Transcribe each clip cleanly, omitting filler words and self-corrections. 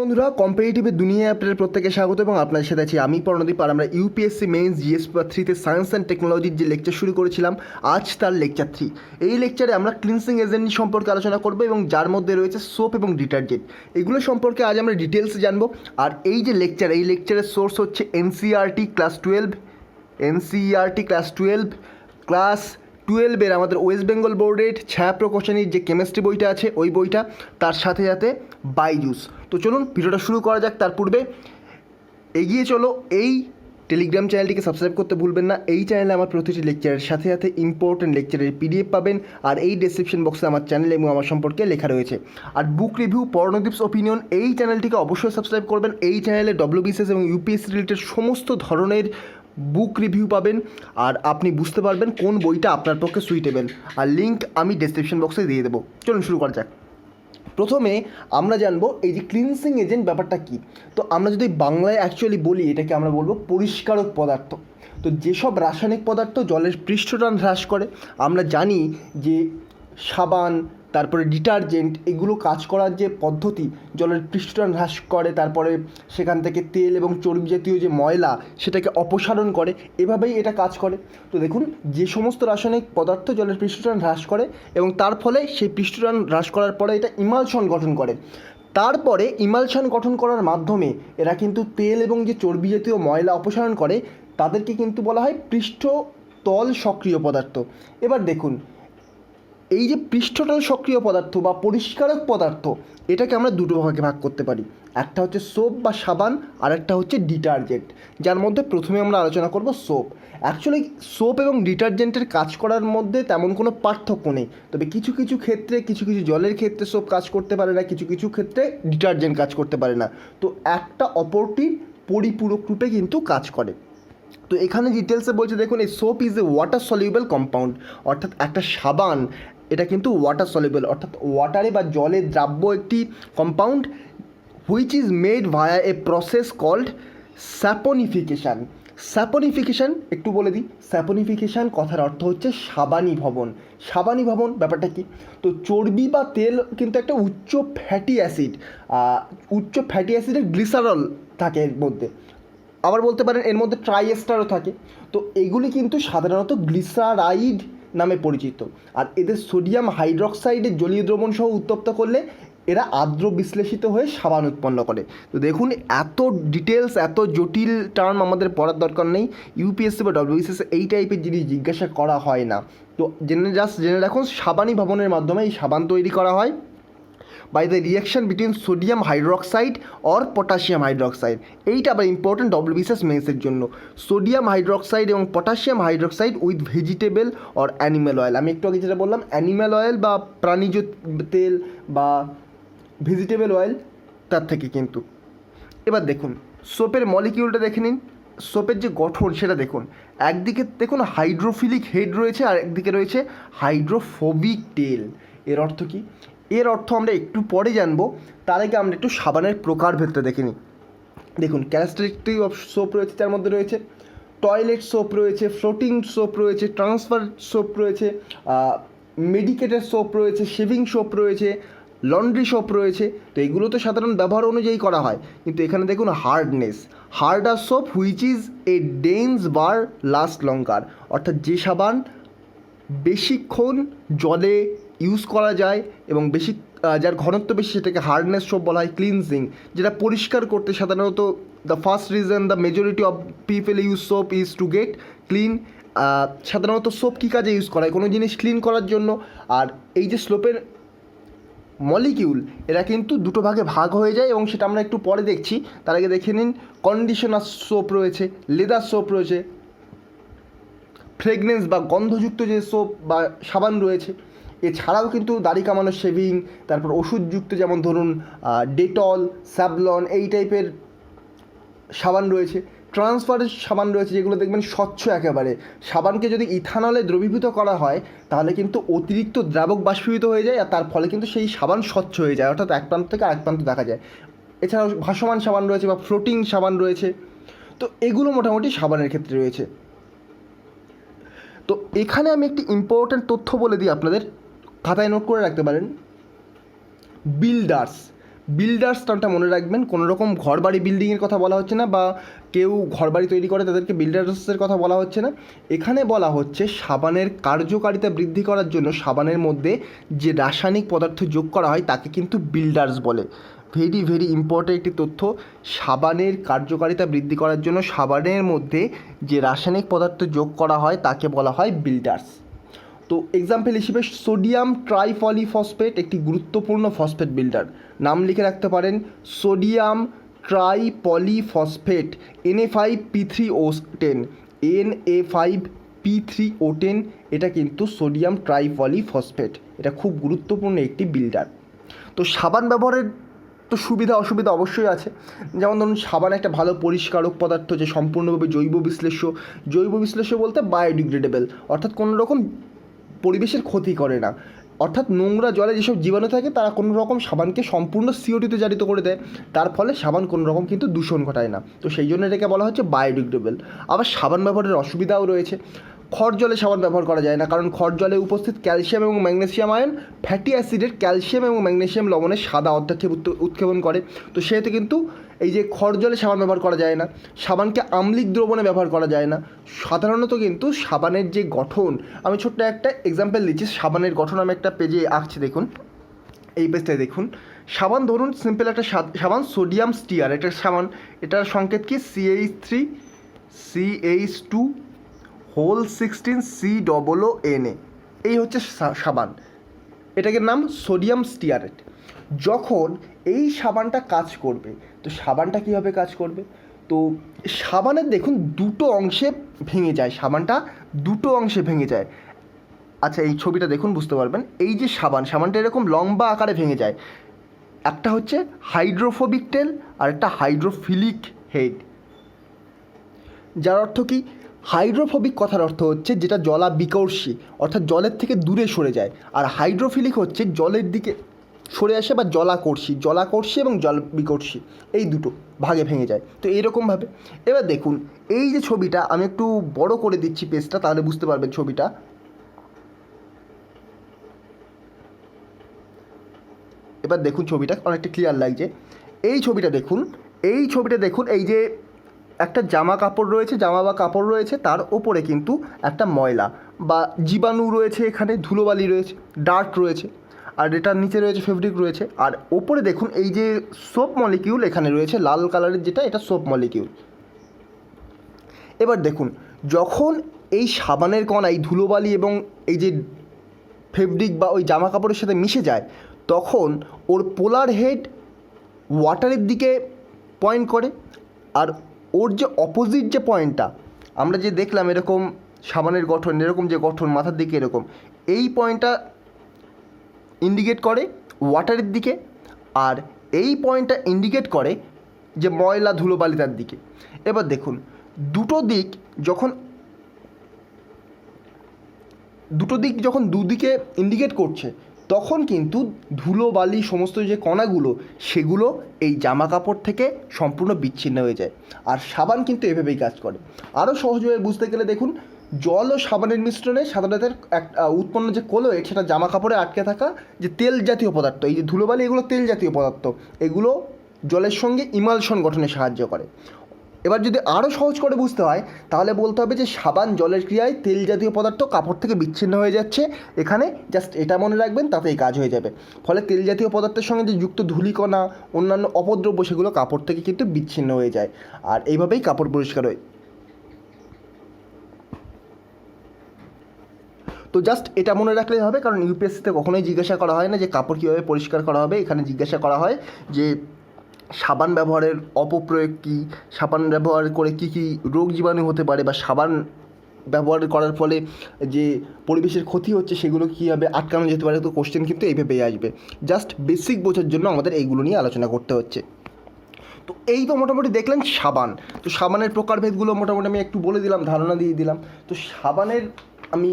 বন্ধুরা, কম্পিটিটিভের দুনিয়ায় আপনাদের প্রত্যেকে স্বাগত এবং আপনার সাথে আছি আমি প্রণদীপ। আর আমরা ইউপিএসসি মেইনস জিএস পেপার 3-তে সায়েন্স অ্যান্ড টেকনোলজির যে লেকচার শুরু করেছিলাম, আজ তার লেকচার 3। এই লেকচারে আমরা ক্লিনসিং এজেন্ট সম্পর্কে আলোচনা করব এবং যার মধ্যে রয়েছে সোপ এবং ডিটারজেন্ট। এগুলো সম্পর্কে আজ আমরা ডিটেলসে জানবো। আর এই যে লেকচার, এই লেকচারের সোর্স হচ্ছে এনসিইআরটি ক্লাস 12 আমাদের ওয়েস্ট বেঙ্গল বোর্ডের ছায়া প্রকাশনীর যে কেমিস্ট্রি বইটা আছে ওই বইটা, তার সাথে সাথে বাইজুস। তো চলুন ভিডিওটা শুরু করা যাক। তার পূর্বে এগিয়ে চলো, এই টেলিগ্রাম চ্যানেলটিকে সাবস্ক্রাইব করতে ভুলবেন না। এই চ্যানেলে আমার প্রতিটি লেকচারের সাথে সাথে ইম্পর্টেন্ট লেকচারের পিডিএফ পাবেন। আর এই ডেসক্রিপশন বক্সে আমার চ্যানেল এবং আমার সম্পর্কে লেখা রয়েছে। আর বুক রিভিউ, পর্ণদীপস ওপিনিয়ন, এই চ্যানেলটিকে অবশ্যই সাবস্ক্রাইব করবেন। এই চ্যানেলে ডব্লিউবিসিএস এবং ইউপিএসসি রিলেটেড সমস্ত ধরনের বুক রিভিউ পাবেন। আর আপনি বুঝতে পারবেন কোন বইটা আপনার পক্ষে সুইটেবল। আর লিঙ্ক আমি ডেসক্রিপশন বক্সে দিয়ে দেবো। চলুন শুরু করা যাক। প্রথমে আমরা জানবো এই যে ক্লিনসিং এজেন্ট ব্যাপারটা কী। তো আমরা যদি বাংলায় অ্যাকচুয়ালি বলি, এটাকে আমরা বলবো পরিষ্কারক পদার্থ। তো যেসব রাসায়নিক পদার্থ জলের পৃষ্ঠটান হ্রাস করে, আমরা জানি যে সাবান, তারপরে ডিটারজেন্ট, এগুলো কাজ করার যে পদ্ধতি, জলের পৃষ্ঠটান হ্রাস করে, তারপরে সেখান থেকে তেল এবং চর্বি জাতীয় যে ময়লা সেটাকে অপসারণ করে, এভাবেই এটা কাজ করে। তো দেখুন, যে সমস্ত রাসায়নিক পদার্থ জলের পৃষ্ঠটান হ্রাস করে এবং তার ফলে সেই পৃষ্ঠটান হ্রাস করার পরে এটা ইমালশন গঠন করে। তারপরে ইমালশন গঠন করার মাধ্যমে এরা কিন্তু তেল এবং যে চর্বি জাতীয় ময়লা অপসারণ করে, তাদেরকে কিন্তু বলা হয় পৃষ্ঠতল সক্রিয় পদার্থ। এবার দেখুন, এই যে পৃষ্ঠতল সক্রিয় পদার্থ বা পরিষ্কারক পদার্থ, এটাকে আমরা দুটো ভাগে ভাগ করতে পারি। একটা হচ্ছে সোপ বা সাবান, আর একটা হচ্ছে ডিটারজেন্ট, যার মধ্যে প্রথমে আমরা আলোচনা করব সোপ। অ্যাকচুয়ালি সোপ এবং ডিটারজেন্টের কাজ করার মধ্যে তেমন কোনো পার্থক্য নেই, তবে কিছু কিছু ক্ষেত্রে, কিছু কিছু জলের ক্ষেত্রে সোপ কাজ করতে পারে না, কিছু কিছু ক্ষেত্রে ডিটারজেন্ট কাজ করতে পারে না। তো একটা অপরটির পরিপূরক রূপে কিন্তু কাজ করে। তো এখানে ডিটেলসে বলছে, দেখুন, এই soap is a water soluble compound, অর্থাৎ একটা সাবান এটা কিন্তু ওয়াটার সলিউবল, অর্থাৎ ওয়াটারে বা জলে দ্রাব্য একটি compound, which is made via a process called saponification. Saponification একটু বলে দিই। স্যাপনিফিকেশান কথার অর্থ হচ্ছে সাবানীভবন। সাবানীভবন ব্যাপারটা কি? তো চর্বি বা তেল কিন্তু একটা উচ্চ ফ্যাটি অ্যাসিডের গ্লিসারল থাকে এর মধ্যে। আবার বলতে পারেন এর মধ্যে ট্রাইএস্টারও থাকে। তো এগুলি কিন্তু সাধারণত গ্লিসারাইড নামে পরিচিত। আর এদের সোডিয়াম হাইড্রক্সাইডের জলীয় দ্রবণ সহ উত্তপ্ত করলে এরা আর্দ্র বিশ্লেষিত হয়ে সাবান উৎপন্ন করে। তো দেখুন, এত ডিটেলস, এত জটিল টার্ম আমাদের পড়ার দরকার নেই। ইউপিএসসি বা ডব্লিউবিসিএস এই টাইপের জিনিস জিজ্ঞাসা করা হয় না। তো জেনে রাখুন, সাবানী ভবনের মাধ্যমে এই সাবান তৈরি করা হয় by the reaction between sodium hydroxide or potassium hydroxide. এইটা আবার ইম্পর্টেন্ট ডব্লিউবিসিএস মেন্সের জন্য। সোডিয়াম হাইড্রক্সাইড এবং potassium hydroxide with vegetable or animal oil. আমি একটু আগে যেটা বললাম, অ্যানিম্যাল অয়েল বা প্রাণীজ তেল বা ভেজিটেবল অয়েল, তার থেকে কিন্তু। এবার দেখুন, সোপের মলিকিউলটা দেখে নিন। সোপের যে গঠন সেটা দেখুন। একদিকে দেখুন হাইড্রোফিলিক হেড রয়েছে, আর একদিকে রয়েছে হাইড্রোফোবিক টেল। এর অর্থ কী? এর অর্থ আমরা একটু পরে জানবো। তার আগে আমরা একটু সাবানের প্রকারভেদটা দেখে নিই। দেখুন, ক্যারেক্টারিস্টিক অফ সোপ রয়েছে, তার মধ্যে রয়েছে টয়লেট সোপ রয়েছে, ফ্লোটিং সোপ রয়েছে, ট্রান্সফার সোপ রয়েছে, মেডিকেটেড সোপ রয়েছে, শেভিং সোপ রয়েছে, লন্ড্রি সোপ রয়েছে। তো এগুলো তো সাধারণ ব্যবহার অনুযায়ী করা হয়, কিন্তু এখানে দেখুন harder soap which is a dense bar last longer, অর্থাৎ যে সাবান বেশিক্ষণ জলে ইউজ করা যায় এবং বেশি যার ঘনত্ব বেশি, সেটাকে হার্ডনেস সোপ বলা হয়। ক্লিনজিং, যেটা পরিষ্কার করতে সাধারণত the first reason the majority of people use soap is to get clean. সাধারণত সোপ কী কাজে ইউজ করা হয়? কোনো জিনিস ক্লিন করার জন্য। আর এই যে সোপের মলিকিউল, এরা কিন্তু দুটো ভাগে ভাগ হয়ে যায় এবং সেটা আমরা একটু পরে দেখছি। তার আগে দেখে নিন, কন্ডিশনার সোপ রয়েছে, লেদার সোপ রয়েছে, ফ্রেগনেন্স বা গন্ধযুক্ত যে সোপ বা সাবান রয়েছে। এছাড়াও কিন্তু দাড়ি কামানো শেভিং, তারপর ওষুধযুক্ত, যেমন ধরুন ডেটল, স্যাভলন, এই টাইপের সাবান রয়েছে। ট্রান্সফারের সাবান রয়েছে, যেগুলো দেখবেন স্বচ্ছ একেবারে। সাবানকে যদি ইথানলে দ্রবীভূত করা হয়, তাহলে কিন্তু অতিরিক্ত দ্রাবক বাষ্পীভূত হয়ে যায়, আর তার ফলে কিন্তু সেই সাবান স্বচ্ছ হয়ে যায়, অর্থাৎ এক প্রান্ত থেকে আরেক প্রান্ত দেখা যায়। এছাড়াও ভাসমান সাবান রয়েছে বা ফ্লোটিং সাবান রয়েছে। তো এগুলো মোটামুটি সাবানের ক্ষেত্রে রয়েছে। তো এখানে আমি একটি ইম্পর্ট্যান্ট তথ্য বলে দিই আপনাদের, খাতায় নোট করে রাখতে পারেন। বিল্ডার্স টার্মটা মনে রাখবেন, কোনো রকম ঘরবাড়ি বিল্ডিংয়ের কথা বলা হচ্ছে না, বা কেউ ঘরবাড়ি তৈরি করে তাদেরকে বিল্ডার্সের কথা বলা হচ্ছে না। এখানে বলা হচ্ছে সাবানের কার্যকারিতা বৃদ্ধি করার জন্য সাবানের মধ্যে যে রাসায়নিক পদার্থ যোগ করা হয় তাকে কিন্তু বিল্ডার্স বলে। ভেরি ভেরি ইম্পর্টেন্ট একটি তথ্য, সাবানের কার্যকারিতা বৃদ্ধি করার জন্য সাবানের মধ্যে যে রাসায়নিক পদার্থ যোগ করা হয় তাকে বলা হয় বিল্ডার্স। তো এক্সাম্পল হিসেবে সোডিয়াম ট্রাইপলিফসফেট একটি গুরুত্বপূর্ণ ফসফেট বিল্ডার, নাম লিখে রাখতে পারেন সোডিয়াম ট্রাইপলিফসফেট Na5P3O10, Na5P3O10, এটা কিন্তু সোডিয়াম ট্রাইপলিফসফেট, এটা খুব গুরুত্বপূর্ণ একটি বিল্ডার। তো সাবান ব্যবহারের তো সুবিধা অসুবিধা অবশ্যই আছে, যেমন ধরুন সাবান একটা ভালো পরিষ্কারক পদার্থ যে সম্পূর্ণভাবে জৈব বিশ্লেষ্য বলতে বায়োডিগ্রেডেবল, অর্থাৎ কোনো রকম পরিবেশের ক্ষতি করে না, অর্থাৎ নোংরা জলে যেসব জীবাণু থাকে তারা কোনো রকম সাবানকে সম্পূর্ণ CO2-তে জারিত করে দেয়, তার ফলে সাবান কোনো রকম কিন্তু দূষণ ঘটায় না। তো সেই জন্য এটাকে বলা হচ্ছে বায়োডিগ্রেডেবল। আবার সাবান ব্যবহারের অসুবিধাও রয়েছে, খড় জলে সাবান ব্যবহার করা যায় না, কারণ খড় জলে উপস্থিত ক্যালসিয়াম এবং ম্যাগনেসিয়াম আয়ন ফ্যাটি অ্যাসিডের ক্যালসিয়াম এবং ম্যাগনেসিয়াম লবণের সাদা অর্ধক্ষেপ উৎক্ষেপণ করে। তো সেহেতু কিন্তু এই যে খড় জলে সাবান ব্যবহার করা যায় না, সাবানকে আম্লিক দ্রবণে ব্যবহার করা যায় না। সাধারণত কিন্তু সাবানের যে গঠন, আমি ছোট্ট একটা এক্সাম্পল দিচ্ছি, সাবানের গঠন আমি একটা পেজে আঁকছি, দেখুন এই পেজটায় দেখুন। সাবান ধরুন সিম্পল একটা সাবান সোডিয়াম স্টিয়ার, এটা সাবান, এটার সংকেত কি CH3CH2 16COONA, এই হচ্ছে সাবান, এটাকে নাম সোডিয়াম স্টিয়ারেট। যখন এই সাবানটা কাজ করবে, তো সাবানটা কীভাবে কাজ করবে, তো সাবানের দেখুন দুটো অংশে ভেঙে যায়, সাবানটা দুটো অংশে ভেঙে যায়। আচ্ছা এই ছবিটা দেখুন বুঝতে পারবেন, এই যে সাবানটা এরকম লম্বা আকারে ভেঙে যায়, একটা হচ্ছে হাইড্রোফোবিক টেল আর একটা হাইড্রোফিলিক হেড। যার অর্থ কি, হাইড্রোফোবিক কথার অর্থ হচ্ছে যেটা জলাবিকর্ষী, অর্থাৎ জলের থেকে দূরে সরে যায়, আর হাইড্রোফিলিক হচ্ছে জলের দিকে সরে আসে বা জলাকর্ষী এবং জলবিকর্ষী, এই দুটো ভাগে ভেঙে যায়। তো এইরকমভাবে এবার দেখুন এই যে ছবিটা, আমি একটু বড় করে দিচ্ছি পেজটা, তাহলে বুঝতে পারবেন ছবিটা। এবার দেখুন ছবিটা অনেকটা ক্লিয়ার লাগছে। এই ছবিটা দেখুন, এই যে একটা জামা বা কাপড় রয়েছে, তার ওপরে কিন্তু একটা ময়লা বা জীবাণু রয়েছে, এখানে ধুলোবালি রয়েছে, ডার্ট রয়েছে, আর এটার নিচে রয়েছে ফেব্রিক রয়েছে, আর ওপরে দেখুন এই যে সোপ মলিকিউল এখানে রয়েছে লাল কালারের, যেটা এটা সোপ মলিকিউল। এবার দেখুন যখন এই সাবানের কণা এই ধুলোবালি এবং এই যে ফেব্রিক বা ওই জামা কাপড়ের সাথে মিশে যায়, তখন ওর পোলার হেড ওয়াটারের দিকে পয়েন্ট করে, আর ওর যে অপোজিট যে পয়েন্টটা আমরা যে দেখলাম এরকম সাবানের গঠন, এরকম যে গঠন মাথার দিকে এরকম, এই পয়েন্টটা ইন্ডিকেট করে ওয়াটারের দিকে, আর এই পয়েন্টটা ইন্ডিকেট করে যে ময়লা ধুলোবালিতার দিকে। এবার দেখুন দুটো দিক যখন দুদিকে ইন্ডিকেট করছে, তখন কিন্তু ধুলোবালি সমস্ত যে কণাগুলো সেগুলো এই জামা কাপড় থেকে সম্পূর্ণ বিচ্ছিন্ন হয়ে যায়। আর সাবান কিন্তু এভাবেই কাজ করে। আরও সহজভাবে বুঝতে গেলে দেখুন, জল ও সাবানের মিশ্রণে সাধারণত উৎপন্ন যে কোলোয়েড, সেটা জামা কাপড়ে আটকে থাকা যে তেল জাতীয় পদার্থ, এই যে ধুলোবালি এগুলো তেল জাতীয় পদার্থ, এগুলো জলের সঙ্গে ইমালশন গঠনে সাহায্য করে। এবার যদি আরও সহজ করে বুঝতে হয় তাহলে বলতে হবে যে সাবান জলের ক্রিয়ায় তেল জাতীয় পদার্থ কাপড় থেকে বিচ্ছিন্ন হয়ে যাচ্ছে, এখানে জাস্ট এটা মনে রাখবেন, তাতেই কাজ হয়ে যাবে। ফলে তেল জাতীয় পদার্থের সঙ্গে যে যুক্ত ধূলিকণা অন্যান্য অপদ্রব্য সেগুলো কাপড় থেকে কিন্তু বিচ্ছিন্ন হয়ে যায়, আর এইভাবেই কাপড় পরিষ্কার হয়। তো জাস্ট এটা মনে রাখলেই হবে, কারণ ইউপিএসসিতে কখনোই জিজ্ঞাসা করা হয় না যে কাপড় কীভাবে পরিষ্কার করা হবে, এখানে জিজ্ঞাসা করা হয় যে সাবান ব্যবহারের অপপ্রয়োগ কী, সাবান ব্যবহার করে কী কী রোগ জীবাণু হতে পারে, বা সাবান ব্যবহার করার ফলে যে পরিবেশের ক্ষতি হচ্ছে সেগুলো কীভাবে আটকানো যেতে পারে। তো কোশ্চেন কিন্তু এইভাবেই আসবে, জাস্ট বেসিক বোঝার জন্য আমাদের এইগুলো নিয়ে আলোচনা করতে হচ্ছে। তো এই তো মোটামুটি দেখলেন সাবান। তো সাবানের প্রকারভেদগুলো মোটামুটি আমি একটু বলে দিলাম, ধারণা দিয়ে দিলাম। তো সাবানের আমি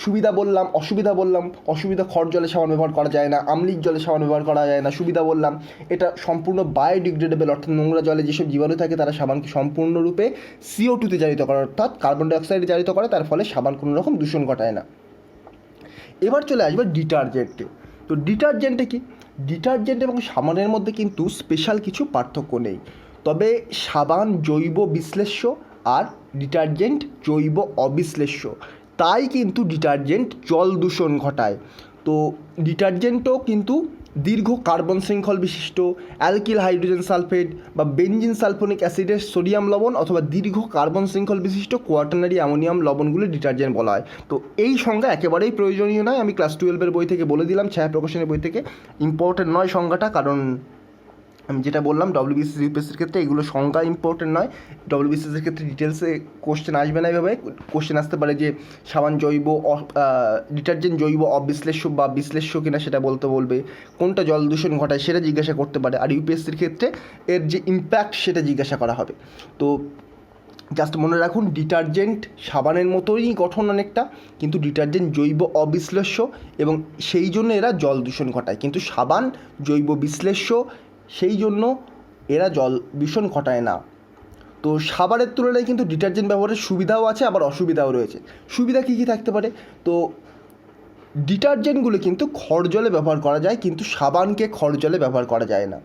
সুবিধা বললাম, অসুবিধা বললাম। অসুবিধা, খড় জলে সাবান ব্যবহার করা যায় না, আম্লিক জলে সাবান ব্যবহার করা যায় না। সুবিধা বললাম, এটা সম্পূর্ণ বায়োডিগ্রেডেবল, অর্থাৎ নোংরা জলে যেসব জীবাণু থাকে তারা সাবানকে সম্পূর্ণরূপে CO2-তে জারিত করে, অর্থাৎ কার্বন ডাইঅক্সাইডে জারিত করে, তার ফলে সাবান কোনো রকম দূষণ ঘটায় না। এবার চলে আসবে ডিটারজেন্টে। তো ডিটারজেন্টে কি, ডিটারজেন্ট এবং সাবানের মধ্যে কিন্তু স্পেশাল কিছু পার্থক্য নেই, তবে সাবান জৈব বিশ্লেষ্য আর ডিটারজেন্ট জৈব অবিশ্লেষ্য, তাই কিন্তু ডিটারজেন্ট জল দূষণ ঘটায়। তো ডিটারজেন্টও কিন্তু দীর্ঘ কার্বন শৃঙ্খল বিশিষ্ট অ্যালকিল হাইড্রোজেন সালফেট বা বেনজিন সালফোনিক অ্যাসিডের সোডিয়াম লবণ অথবা দীর্ঘ কার্বন শৃঙ্খল বিশিষ্ট কোয়াটারনারি অ্যামোনিয়াম লবণগুলো ডিটারজেন্ট বলা হয়। তো এই সংজ্ঞা একেবারেই প্রয়োজনীয় নয়, আমি ক্লাস 12-এর বই থেকে বলে দিলাম, ছায়া প্রকাশনের বই থেকে। ইম্পর্টেন্ট নয় সংজ্ঞাটা, কারণ আমি যেটা বললাম ডব্লিউবিসিএস ইউপিএসসির ক্ষেত্রে এগুলো সংজ্ঞা ইম্পর্টেন্ট নয়। ডব্লিউবিসিএসের ক্ষেত্রে ডিটেলসে কোশ্চেন আসবে না, এভাবে কোশ্চেন আসতে পারে যে সাবান জৈব ডিটারজেন্ট জৈব অবিশ্লেষ্য বা বিশ্লেষ্য কিনা সেটা বলবে, কোনটা জল দূষণ ঘটায় সেটা জিজ্ঞাসা করতে পারে, আর ইউপিএসসির ক্ষেত্রে এর যে ইম্প্যাক্ট সেটা জিজ্ঞাসা করা হবে। তো জাস্ট মনে রাখুন, ডিটারজেন্ট সাবানের মতোই গঠন অনেকটা, কিন্তু ডিটারজেন্ট জৈব অবিশ্লেষ্য এবং সেই জন্য এরা জল দূষণ ঘটায়, কিন্তু সাবান জৈব বিশ্লেষ্য, সেই জন্য এরা জল দূষণ ঘটায় না। তো সাবানের তুলনায় কিন্তু ডিটারজেন্ট ব্যবহারের সুবিধাও আছে, আবার অসুবিধাও রয়েছে। সুবিধা কী কী থাকতে পারে? তো ডিটারজেন্টগুলো কিন্তু খড় জলে ব্যবহার করা যায়, কিন্তু সাবানকে খড় জলে ব্যবহার করা যায় না।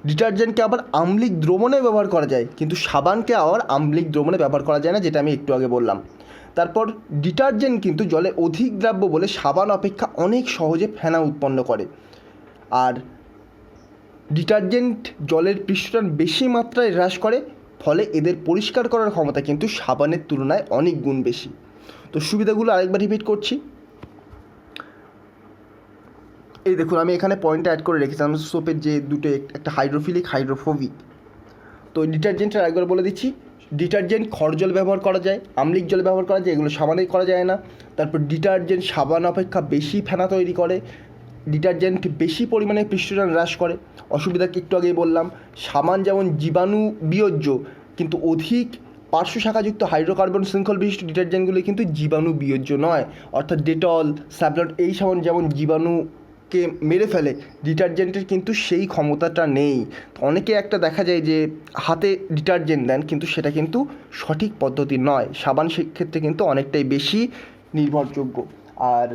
ডিটারজেন্টকে আবার আম্লিক দ্রবণে ব্যবহার করা যায়, কিন্তু সাবানকে আবার আম্লিক দ্রবণে ব্যবহার করা যায় না, যেটা আমি একটু আগে বললাম। তারপর ডিটারজেন্ট কিন্তু জলে অধিক দ্রাব্য বলে সাবান অপেক্ষা অনেক সহজে ফেনা উৎপন্ন করে, আর ডিটারজেন্ট জলের পৃষ্ঠটান বেশি মাত্রায় হ্রাস করে, ফলে এদের পরিষ্কার করার ক্ষমতা কিন্তু সাবানের তুলনায় অনেক গুণ বেশি। তো সুবিধাগুলো আরেকবার রিপিট করছি। এই দেখুন, আমি এখানে পয়েন্টটা অ্যাড করে রেখেছিলাম সোপের যে দুটো, একটা হাইড্রোফিলিক, হাইড্রোফোবিক। তো ডিটারজেন্টের আরেকবার বলে দিচ্ছি, ডিটারজেন্ট খড় জল ব্যবহার করা যায়, আম্লিক জল ব্যবহার করা যায়, এগুলো সাবানে করা যায় না। তারপর ডিটারজেন্ট সাবান অপেক্ষা বেশি ফেনা তৈরি করে, ডিটারজেন্ট বেশি পরিমাণে পৃষ্ঠটান হ্রাস করে। অসুবিধা একটু আগেই বললাম, সাবান যেমন জীবাণু বিয়োজ্য, কিন্তু অধিক পার্শ্ব শাখাযুক্ত হাইড্রোকার্বন শৃঙ্খল বিশিষ্ট ডিটারজেন্টগুলি কিন্তু জীবাণু বিয়োজ্য নয়, অর্থাৎ ডেটল, স্যাভলন এই সাবান যেমন জীবাণুকে মেরে ফেলে, ডিটারজেন্টের কিন্তু সেই ক্ষমতাটা নেই। অনেকে একটা দেখা যায় যে হাতে ডিটারজেন্ট দেন, কিন্তু সেটা কিন্তু সঠিক পদ্ধতি নয়। সাবান সেক্ষেত্রে কিন্তু অনেকটাই বেশি নির্ভরযোগ্য, আর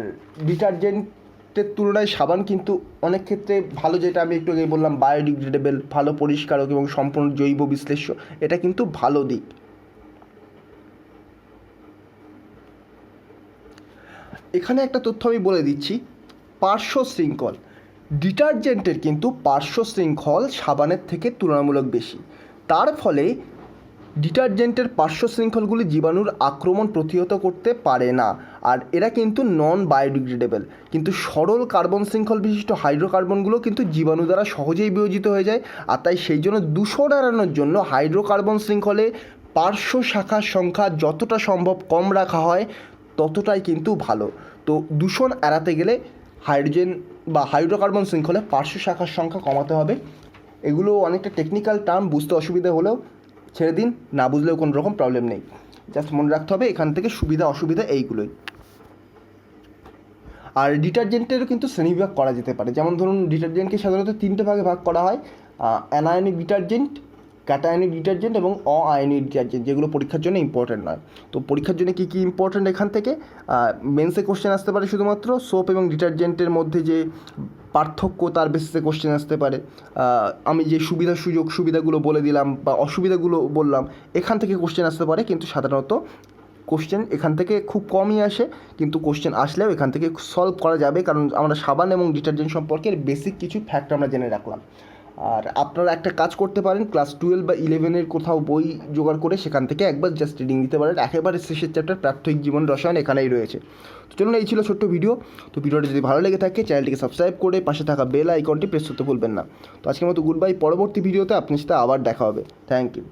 ডিটারজেন্টের তুলনায় সাবান কিন্তু অনেক ক্ষেত্রে ভালো, যেটা আমি একটু আগে বললাম বায়োডিগ্রেডেবল, ভালো পরিষ্কারক এবং সম্পূর্ণ জৈব বিশ্লেষ্য, এটা কিন্তু ভালো দিক। এখানে একটা তথ্য আমি বলে দিচ্ছি, পার্শ্ব শৃঙ্খল, ডিটারজেন্টের কিন্তু পার্শ্ব শৃঙ্খল সাবানের থেকে তুলনামূলক বেশি। তার ফলে ডিটারজেন্টের পার্শ্ব শৃঙ্খলগুলি জীবাণুর আক্রমণ প্রতিহত করতে পারে না, আর এরা কিন্তু নন বায়োডিগ্রেডেবল। কিন্তু সরল কার্বন শৃঙ্খল বিশিষ্ট হাইড্রোকার্বনগুলো কিন্তু জীবাণু দ্বারা সহজেই বিয়োজিত হয়ে যায়, আর তাই সেই জন্য দূষণ এড়ানোর জন্য হাইড্রোকার্বন শৃঙ্খলে পার্শ্ব শাখার সংখ্যা যতটা সম্ভব কম রাখা হয় ততটাই কিন্তু ভালো। তো দূষণ এড়াতে গেলে হাইড্রোজেন বা হাইড্রোকার্বন শৃঙ্খলে পার্শ্ব শাখার সংখ্যা কমাতে হবে। এগুলো অনেকটা টেকনিক্যাল টার্ম, বুঝতে অসুবিধা হলেও ছেড়ে দিন, না বুঝলেও কোনো রকম প্রবলেম নেই, জাস্ট মনে রাখতে হবে এখান থেকে সুবিধা অসুবিধা এইগুলোই। আর ডিটারজেন্টেরও কিন্তু শ্রেণীবিভাগ করা যেতে পারে, যেমন ধরুন ডিটারজেন্টকে সাধারণত 3টে ভাগে ভাগ করা হয়, অ্যানায়নিক ডিটারজেন্ট, ক্যাটায়নিক ডিটারজেন্ট এবং অআয়নিক ডিটারজেন্ট, যেগুলো পরীক্ষার জন্য ইম্পর্টেন্ট নয়। তো পরীক্ষার জন্য কী কী ইম্পর্টেন্ট এখান থেকে মেন্সে কোশ্চেন আসতে পারে, শুধুমাত্র সোপ এবং ডিটারজেন্টের মধ্যে যে পার্থক্য তার বেসিসে কোশ্চেন আসতে পারে। আমি যে সুবিধাগুলো বলে দিলাম বা অসুবিধাগুলো বললাম, এখান থেকে কোশ্চেন আসতে পারে, কিন্তু সাধারণত কোশ্চেন এখান থেকে খুব কমই আসে, কিন্তু কোশ্চেন আসলেও এখান থেকে সলভ করা যাবে, কারণ আমরা সাবান এবং ডিটারজেন্ট সম্পর্কে বেসিক কিছু ফ্যাক্ট আমরা জেনে রাখলাম। আর আপনারা একটা কাজ করতে পারেন, ক্লাস 12 বা 11-এর কোথাও বই জোগাড় করে সেখান থেকে একবার জাস্ট রিডিং দিতে পারেন, একেবারে শেষের চ্যাপ্টার প্রাত্যহিক জীবন রসায়ন এখানেই রয়েছে। তো চলুন, এই ছিল ছোট্ট ভিডিও। তো ভিডিওটা যদি ভালো লেগে থাকে চ্যানেলটিকে সাবস্ক্রাইব করে পাশে থাকা বেল আইকনটি প্রেস করতে ভুলবেন না। তো আজকের মতো গুড বাই, পরবর্তী ভিডিওতে আপনার সাথে আবার দেখা হবে। Thank you.